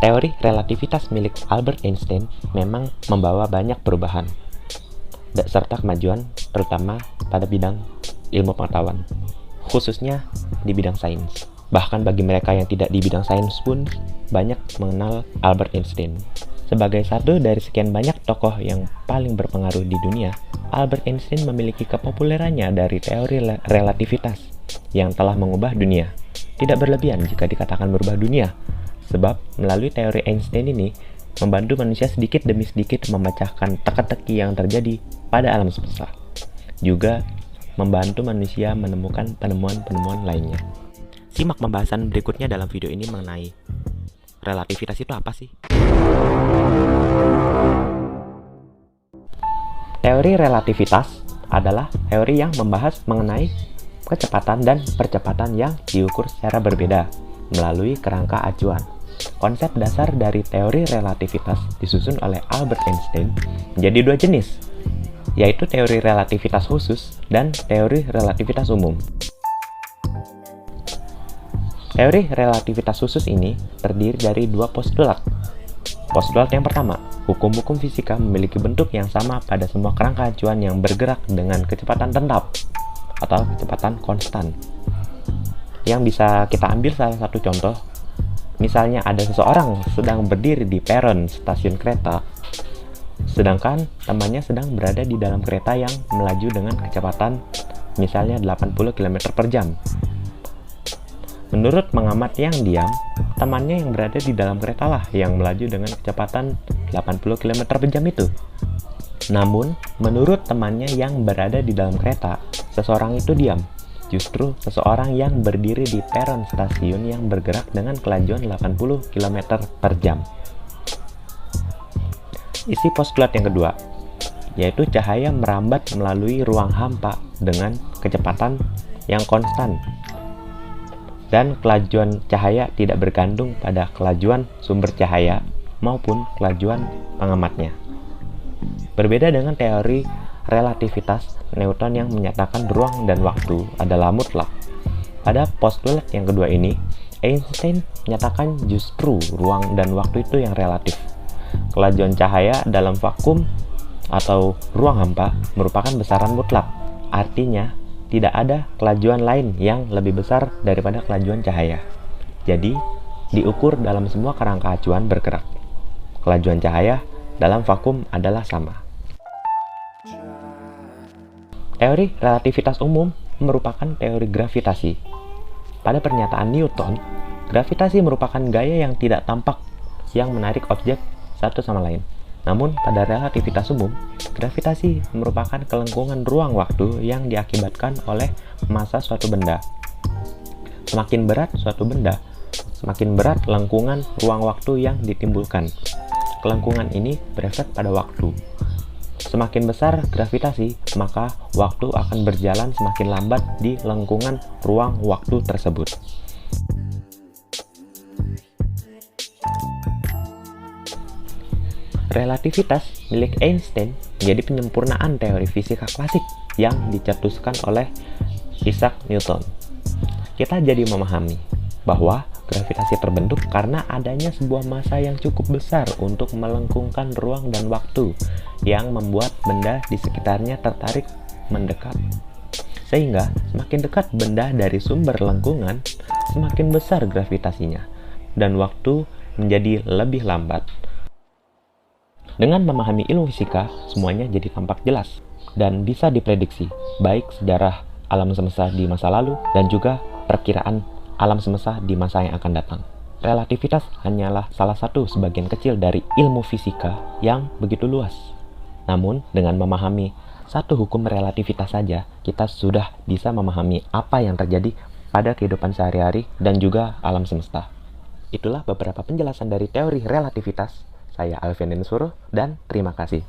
Teori relativitas milik Albert Einstein memang membawa banyak perubahan serta kemajuan, terutama pada bidang ilmu pengetahuan, khususnya di bidang sains. Bahkan bagi mereka yang tidak di bidang sains pun banyak mengenal Albert Einstein. Sebagai satu dari sekian banyak tokoh yang paling berpengaruh di dunia, Albert Einstein memiliki kepopulerannya dari teori relativitas yang telah mengubah dunia. Tidak berlebihan jika dikatakan merubah dunia, sebab melalui teori Einstein ini membantu manusia sedikit demi sedikit memecahkan teka-teki yang terjadi pada alam semesta. Juga membantu manusia menemukan penemuan-penemuan lainnya. Simak pembahasan berikutnya dalam video ini mengenai relativitas itu apa sih? Teori relativitas adalah teori yang membahas mengenai kecepatan dan percepatan yang diukur secara berbeda melalui kerangka acuan. Konsep dasar dari teori relativitas disusun oleh Albert Einstein menjadi dua jenis, yaitu teori relativitas khusus dan teori relativitas umum. Teori relativitas khusus ini terdiri dari dua postulat. Postulat yang pertama, hukum-hukum fisika memiliki bentuk yang sama pada semua kerangka acuan yang bergerak dengan kecepatan tetap atau kecepatan konstan. Yang bisa kita ambil salah satu contoh, misalnya ada seseorang sedang berdiri di peron stasiun kereta, sedangkan temannya sedang berada di dalam kereta yang melaju dengan kecepatan misalnya 80 km per jam. Menurut pengamat yang diam, temannya yang berada di dalam kereta lah yang melaju dengan kecepatan 80 km per jam itu. Namun, menurut temannya yang berada di dalam kereta, seseorang itu diam. Justru seseorang yang berdiri di peron stasiun yang bergerak dengan kelajuan 80 km per jam. Isi postulat yang kedua, yaitu cahaya merambat melalui ruang hampa dengan kecepatan yang konstan. Dan kelajuan cahaya tidak bergantung pada kelajuan sumber cahaya maupun kelajuan pengamatnya. Berbeda dengan teori relativitas Newton yang menyatakan ruang dan waktu adalah mutlak. Pada postulat yang kedua ini, Einstein menyatakan justru ruang dan waktu itu yang relatif. Kelajuan cahaya dalam vakum atau ruang hampa merupakan besaran mutlak. Artinya, tidak ada kelajuan lain yang lebih besar daripada kelajuan cahaya. Jadi, diukur dalam semua kerangka acuan bergerak. Kelajuan cahaya dalam vakum adalah sama. Teori relativitas umum merupakan teori gravitasi. Pada pernyataan Newton, gravitasi merupakan gaya yang tidak tampak yang menarik objek satu sama lain. Namun, pada relativitas umum, gravitasi merupakan kelengkungan ruang waktu yang diakibatkan oleh massa suatu benda. Semakin berat suatu benda, semakin berat lengkungan ruang waktu yang ditimbulkan. Kelengkungan ini berefek pada waktu. Semakin besar gravitasi, maka waktu akan berjalan semakin lambat di lengkungan ruang waktu tersebut. Relativitas milik Einstein menjadi penyempurnaan teori fisika klasik yang dicetuskan oleh Isaac Newton. Kita jadi memahami bahwa gravitasi terbentuk karena adanya sebuah massa yang cukup besar untuk melengkungkan ruang dan waktu yang membuat benda di sekitarnya tertarik mendekat. Sehingga semakin dekat benda dari sumber lengkungan, semakin besar gravitasinya dan waktu menjadi lebih lambat. Dengan memahami ilmu fisika, semuanya jadi tampak jelas dan bisa diprediksi, baik sejarah alam semesta di masa lalu dan juga perkiraan alam semesta di masa yang akan datang. Relativitas hanyalah salah satu sebagian kecil dari ilmu fisika yang begitu luas. Namun, dengan memahami satu hukum relativitas saja, kita sudah bisa memahami apa yang terjadi pada kehidupan sehari-hari dan juga alam semesta. Itulah beberapa penjelasan dari teori relativitas. Saya Alfian Suro dan terima kasih.